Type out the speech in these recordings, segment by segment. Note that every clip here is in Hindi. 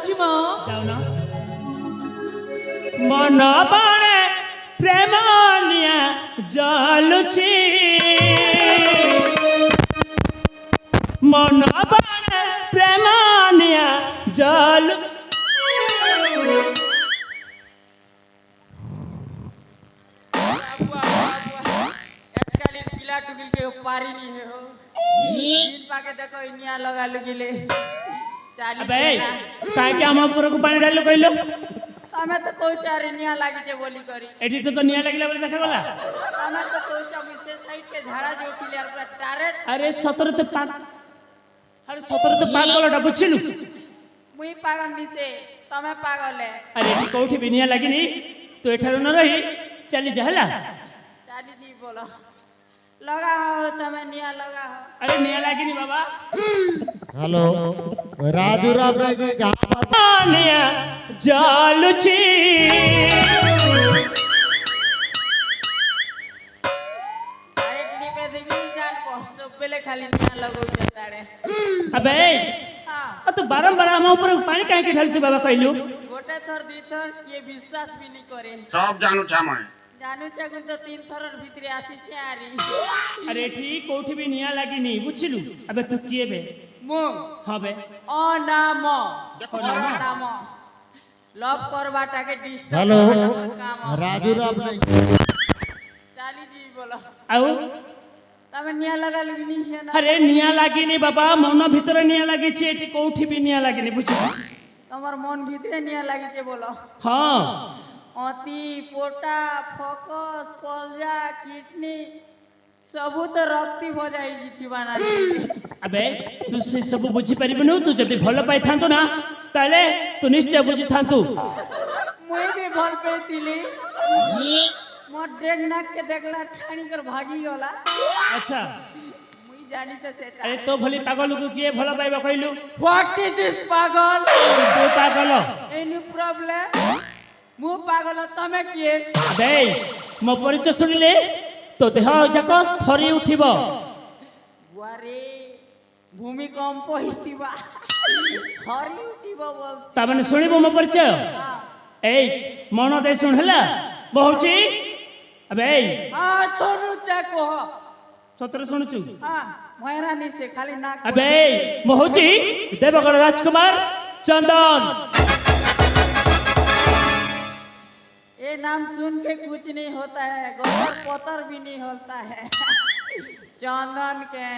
যাচ্ছি মা। যাও না মন বাণে প্রেম নিয়া জ্বলুছি মন বাণে প্রেম নিয়া জল आजकल पिला टुकिल के पारी नहीं है हो दिन पाके देखो इनिया लगा लगिले चाली अबे काहे के हम ऊपर को पानी डालो कइलो तमे तो कोई चार इनिया लागी जे बोली करी एठी तो निया लागिला बोले देखा गला तमे तो कोई चा मिसे साइड के झाड़ा जो क्लियर पूरा टारेट अरे सतर तो पाग अरे सतर तो पागलटा बुझिलु मुई पागल मिसे तमे पागल है अरे एठी कोठी भी निया लागिनी तो एठारो न रही चली जा हला चाली जी बोलो लगा हो तमे निया लगा हो अरे निया लागिनी बाबा हेलो राजूराम रे की जहां निया जालुची डायरेक्टली पे देवी जान को सब पहले खाली निया लगो तारे अबे हां अब तो बारंबार हम ऊपर पानी काहे के ढालछु बाबा कइलु गोटे थर दी थर ये विश्वास भी नहीं करे सब जानू छा मैं जानू चाकू तो तीन थर भीतरे आसी चारी अरे ठीक कोठी भी निया लागिनी बुझिलु अबे तू किए बे मु हबे अनाम देखो अनाम लव करवाटा के डिस्टर्ब हेलो काम राजूराम रे चाली जी बोलो आउ तमे निया लगा लिनी है ना अरे निया लागिनी बाबा मन भीतर निया लागी छे एठी कोठी भी निया लागिनी बुझिलु तमर मन भीतरे निया लागी छे बोलो हां अति पोटा फोकस कलजा किडनी सबू तो रक्ति हो जाई जीती बना अबे तू से सब बुझी परिबनु तू जदी भल पाई थांतो ना ताले तू निश्चय बुझी थांतु मुई भी भल पेतिली मोर डेग नाक के देखला ठाणी कर भागी गला अच्छा मुई जानी तो सेटा अरे तो भली पागल को किए भल पाइबा कइलु व्हाट इज दिस पागल तू पागल एनी प्रॉब्लम मु पागल तमे किए बे मो परिचय सुनिले तो देह जाक थरी उठिबो वारे भूमिकंप होइतिबा थरी उठिबो बोल ता माने सुनिबो मो परिचय एई मन दे सुन हला बहुची अबे हां सोनू चाको सतर सुनछु हां मैरानी से खाली नाक अबे बहुची देवगढ़ राजकुमार चंदन ये नाम सुन के कुछ नहीं होता है गोबर पोतर भी नहीं होता है चंदन के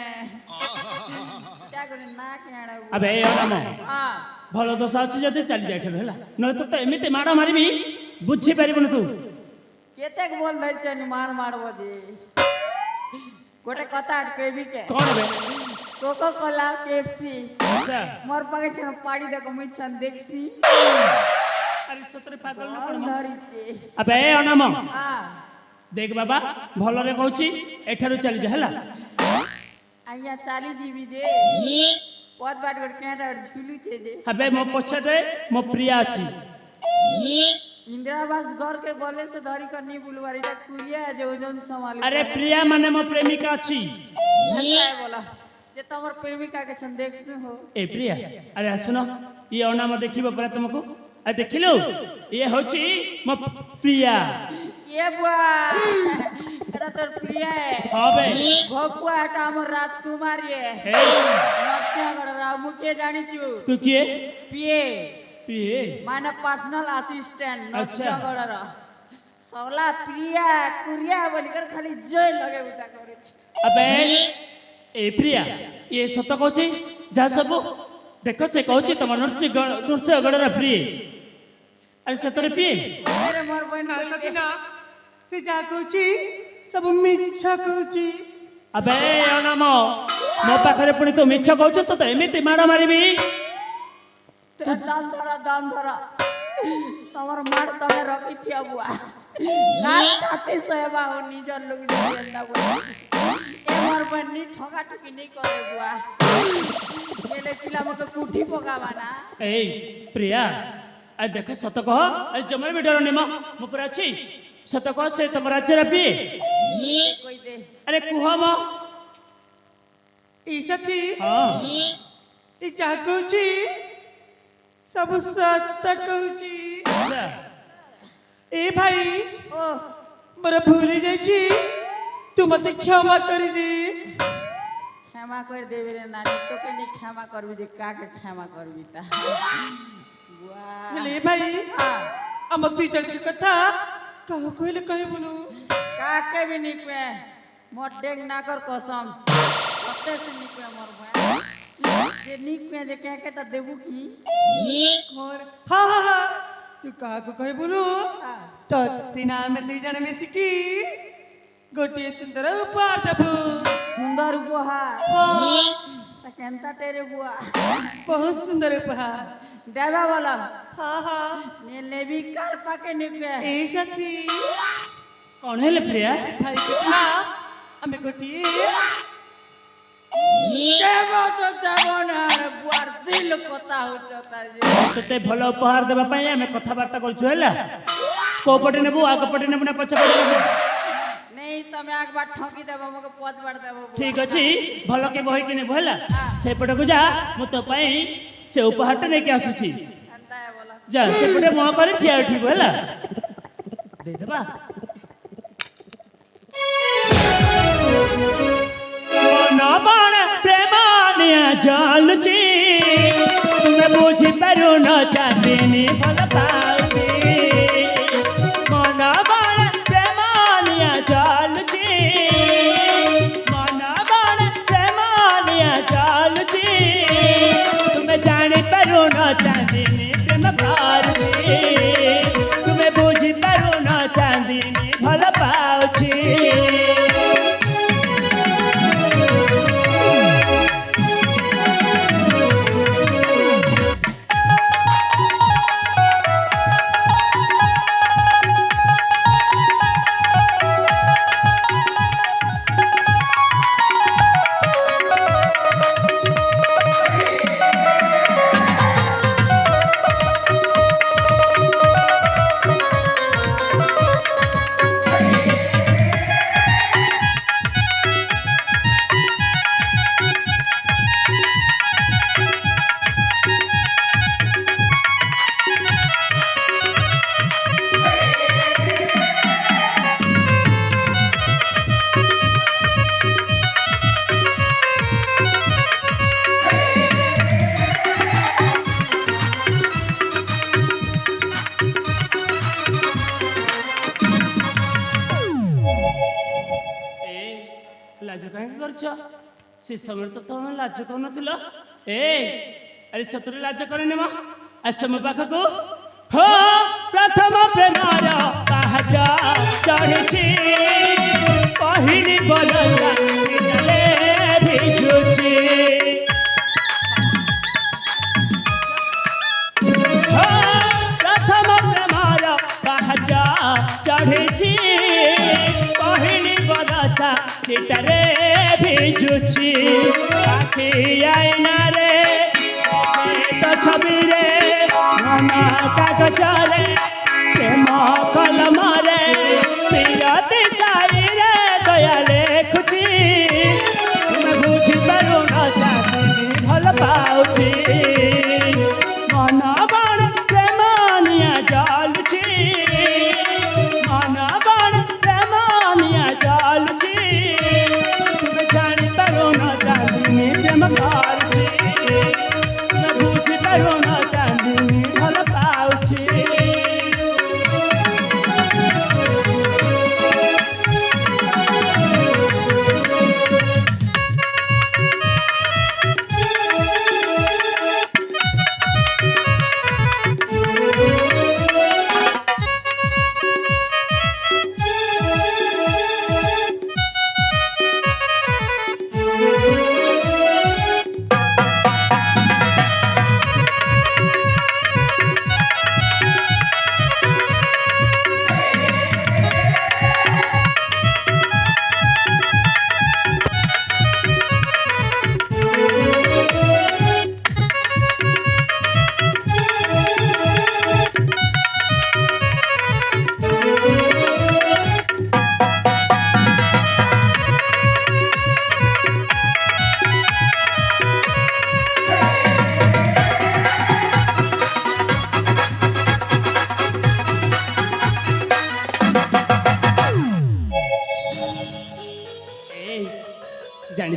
क्या करे ना के आड़े अबे ओ नाम हां भलो दशा अछि जति चली जाय खेल हला न तो एमिते माडा मारिबी बुझी परिबन तू केतेक बोल धर चनी मार मारबो जे गोटे कथा केबी के कौन बे कोको कोला पेप्सी अच्छा मोर पागे छन पाड़ी देखो मुई छन देखसी अरे सतरे पागल न और कोन धरिते अबे ओ नाम हां देख बाबा भलो रे कहूची एठारु चली जा हला आइया चाली जीवी जे बहुत बाट गोट केटा झुलू छे जे अबे मो पछटे मो प्रिया अछि इंदिरावास घर के बोले से धरी कर नहीं बुलवारी ता कुरिया है जो ओजन संभाले अरे प्रिया माने मो प्रेमिका अछि अच्छा है बोला जे तमर प्रेमिका के छन देखसु हो ए प्रिया अरे सुनो ये ओनाम देखिबो परे तुमको आ देखिलु ये होची मो प्रिया ये बुआ एटा तोर प्रिया है हबे भकुआ हटा हमर राजकुमार ये ए नरसिंहगढ़ रामू के जानी छु तू किए पिए पिए माने पर्सनल असिस्टेंट अच्छा। नरसिंहगढ़ रा सोला प्रिया कुरिया बोलकर खाली जय लगे उता करे छी अबे ए प्रिया ये सत कहूची जा सब देखो से कहूची तुम नरसिंहगढ़ रा प्रिय अरे सतरे पिए मेरे मोर बहन नालती ना से जा कहूची सब मिच्छा कहूची अबे ओनाम मो पाखरे पुणी तू मिछ कहूछु तो एमिति माड़ मारिबी तेरा दाम धरा तमर मार तमे रखी थी बुआ ना छाती सोएबा हो निजर लोग जेंदा बुआ ए मोर बन्नी ठगा ठगी नहीं करे बुआ गेले पिला मके कुठी पकावा ना ए प्रिया आ देखो सत कह अरे जमर भी डर निमा मो पर अछि सत कह से तुम राज्य रपी कोई दे अरे कुह म ईसा थी हां ई जा कहूची सब सत कहूची अच्छा ए भाई ओ मोर भूली जाइছি तू मते क्षमा कर दे क्षमा कर देबे रे नानी तोके नहीं क्षमा करबी जे काके क्षमा करबी ता बुआ ले भाई हाँ, हम दुई जन के कथा कहो कहले कहे बोलू काके भी नहीं पे मोर डेग ना कर कसम कते से नहीं पे मोर भाई जे निक पे जे केटा देबू की और हाँ हाँ हाँ तू कहा को कहे बोलू हाँ, तो तीना में दुई जन में सिकी गोटे सुंदर उपहार देबू सुंदर उपहार हाँ, ता केनता तेरे बुआ बहुत सुंदर उपहार देवा वाला हाँ हाँ ने लेबी कर पाके नहीं पे ऐसा थी कौन है ले प्रिया भाई कितना हमें गोटी देवा तो देवा ना रे बुआर दिल कोता हो चता जे तोते भल उपहार देबा पई आमे कथाबार्ता करछु हैला को पटे नेबू आग पटे नेबू ना पछ पटे नेबू नहीं तमे एक बार ठोकी देबो मके पोच बार देबो ठीक अछि भल के बही कि नेबू हैला से पटे को जा मु तो पई से उपहार टे नेके आसुछि अंता है बोला जा से पटे मोह करे ठिया उठिबो हैला दे देबा मन बाण प्रेमानिया जालुची तुमे बुझी पारु न चाहतीनी भल पाउची मन बाण प्रेमानिया जालुची मन बाण प्रेमानिया जालुची तुमे जानी पारु न चाहतीनी प्रेम पारुची तुमे बुझी पारु न चाहतीनी भल पाउची लाज कहीं करछ से समय तो तुम लाज कर ए अरे सतरे लाज कर नेमा आसम पाखको हो प्रथम प्रेमार कहाजा चढ़ी पहिली बलरा निकले भिजुची हो प्रथम प्रेमार कहाजा चढ़ी पहिली बलरा सीटरे भिजुची आखि आईना रे तो छवि रे मन कागज रे प्रेम कलम रे पीरती साई रे दया लेखुची तुमे बुझी पारु न चाहती भल पाउची मन बाण प्रेमानिया जालुची मन बाण प्रेमानिया जालुची तुमे जानी पारु न चाहती प्रेम पारुची तुमे बुझी पारु न चाहती भल पाउची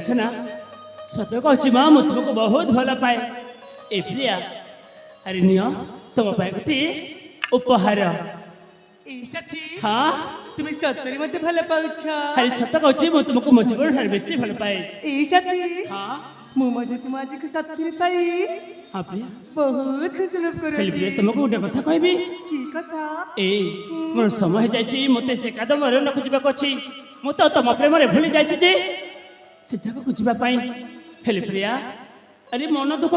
ଜାଣିଛ ନା ସତ କହୁଛି ମା ମୁଁ ତୁମକୁ ବହୁତ ଭଲ ପାଏ ଏ ପ୍ରିୟା ଆରେ ନିଅ ତମ ପାଇଁ ଗୋଟିଏ ଉପହାର এই সাথী ହଁ তুমি সত্যি মতে ভালো পাউছ ଆରେ ସତ କହୁଛି ମୁଁ ତୁମକୁ ମୋ ଜୀବନ ଠାରୁ ବେଶୀ ଭଲ ପାଏ এই সাথী ହଁ ମୁଁ ମଧ୍ୟ ତୁମ ଆଜିକୁ ସତ୍ୟରେ ପାଇ ହଁ ପ୍ରିୟା ବହୁତ ଖୁସି ଅନୁଭବ ହେଲେ କରୁଛି ପ୍ରିୟା ତୁମକୁ ଗୋଟେ କଥା କହିବି କି କଥା ଏଇ ମୋର ସମୟ ହେଇଯାଇଛି ମୋତେ ସେ କାଦମ୍ବରେ ରଖୁ ଯିବାକୁ ଅଛି ମୁଁ ତ ତମ ପ୍ରେମରେ ଭୁଲି ଯାଇଛି ଯେ ସେ ଜାଗାକୁ ଯିବା ପାଇଁ ହେଲେ ପ୍ରିୟା ଆରେ ମନ ଦୁଃଖ